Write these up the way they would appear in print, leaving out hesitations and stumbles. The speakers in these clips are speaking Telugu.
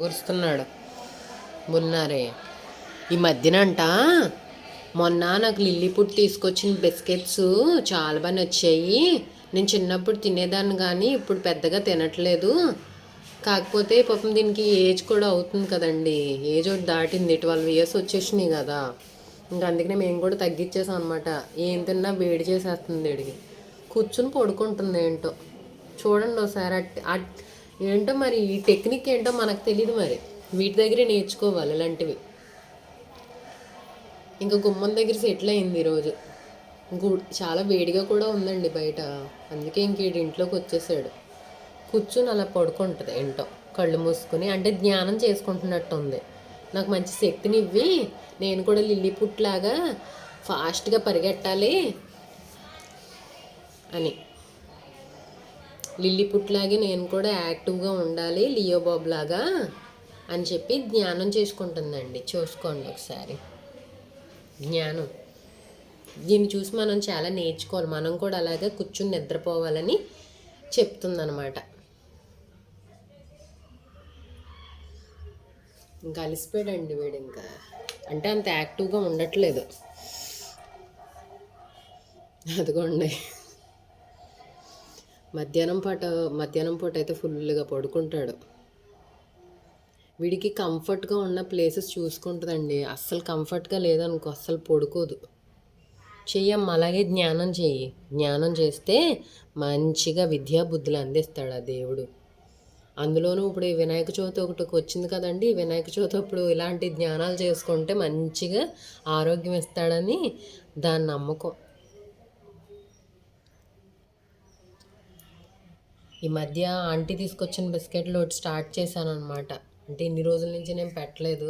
గురుస్తున్నాడు బుల్నారే. ఈ మధ్యనంట మొన్న నాకు లిల్లీపుట్ తీసుకొచ్చిన బిస్కెట్స్ చాలా బాగా నచ్చాయి. నేను చిన్నప్పుడు తినేదాన్ని కానీ ఇప్పుడు పెద్దగా తినట్లేదు. కాకపోతే పాపం దీనికి ఏజ్ కూడా అవుతుంది కదండి, ఏజ్ ఒకటి దాటింది, 12 ఇయర్స్ వచ్చేసినాయి కదా. ఇంకా అందుకనే మేము కూడా తగ్గించేసాం అనమాట. ఏం తిన్నా వేడి చేసేస్తుంది వీడికి. కూర్చుని పడుకుంటుంది ఏంటో. చూడండి ఒకసారి ఏంటో మరి ఈ టెక్నిక్ ఏంటో మనకు తెలియదు, మరి వీటి దగ్గరే నేర్చుకోవాలి ఇలాంటివి. ఇంకా గుమ్మం దగ్గర సెటిల్ అయింది ఈరోజు. చాలా వేడిగా కూడా ఉందండి బయట, అందుకే ఇంక ఇంట్లోకి వచ్చేసాడు. కూర్చుని అలా పడుకుంటుంది ఏంటో కళ్ళు మూసుకుని, అంటే ధ్యానం చేసుకుంటున్నట్టు ఉంది. నాకు మంచి శక్తిని ఇవ్వి, నేను కూడా లిల్లీపుట్లాగా ఫాస్ట్గా పరిగెట్టాలి అని, లిల్లీపుట్లాగే నేను కూడా యాక్టివ్గా ఉండాలి లియో బాబ్ లాగా అని చెప్పి ధ్యానం చేసుకుంటుందండి. చూసుకోండి ఒకసారి జ్ఞానం. దీన్ని చూసి మనం చాలా నేర్చుకోవాలి. మనం కూడా అలాగే కూర్చుని నిద్రపోవాలని చెప్తుందనమాట. ఇంకా అలసిపోయాడండి వీడు, ఇంకా అంటే అంత యాక్టివ్గా ఉండట్లేదు. అదిగోండి మధ్యాహ్నం పూట అయితే ఫుల్గా పడుకుంటాడు. వీడికి కంఫర్ట్గా ఉన్న ప్లేసెస్ చూసుకుంటుందండి. అస్సలు కంఫర్ట్గా లేదనుకో అస్సలు పడుకోదు. చెయ్యమ్మ అలాగే జ్ఞానం చెయ్యి. జ్ఞానం చేస్తే మంచిగా విద్యా బుద్ధులు అందిస్తాడు ఆ దేవుడు. అందులోనూ ఇప్పుడు ఈ వినాయక చవితి ఒకటి వచ్చింది కదండి. వినాయక చవితి అప్పుడు ఇలాంటి జ్ఞానాలు చేసుకుంటే మంచిగా ఆరోగ్యం ఇస్తాడని దాని నమ్మకం. ఈ మధ్య ఆంటీ తీసుకొచ్చిన బిస్కెట్లు ఒకటి స్టార్ట్ చేశాను అనమాట. అంటే ఇన్ని రోజుల నుంచి నేను పెట్టలేదు.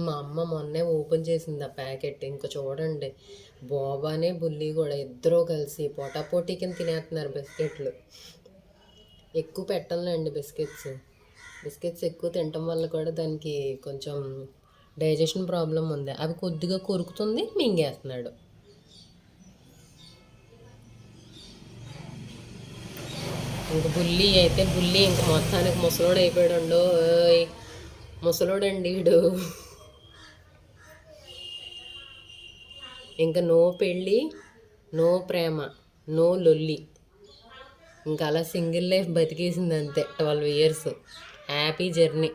మా అమ్మ మొన్నే ఓపెన్ చేసింది ఆ ప్యాకెట్. ఇంకా చూడండి, బోబానే బుల్లి కూడా ఇద్దరూ కలిసి పోటాపోటీ కింద తినేస్తున్నారు బిస్కెట్లు. ఎక్కువ పెట్టాలండి బిస్కెట్స్ ఎక్కువ తినటం వల్ల కూడా దానికి కొంచెం డైజెషన్ ప్రాబ్లం ఉంది. అవి కొద్దిగా కొరుకుతుంది, మింగేస్తున్నాడు. ఇంక బుల్లి ఇంక మొత్తానికి ముసలోడు అయిపోయాడు. ముసలోడండి వీడు. ఇంకా నో పెళ్ళి, నో ప్రేమ, నో లొల్లి, ఇంకా అలా సింగిల్ లైఫ్ బతికేసింది అంతే. 12 ఇయర్స్ హ్యాపీ జర్నీ.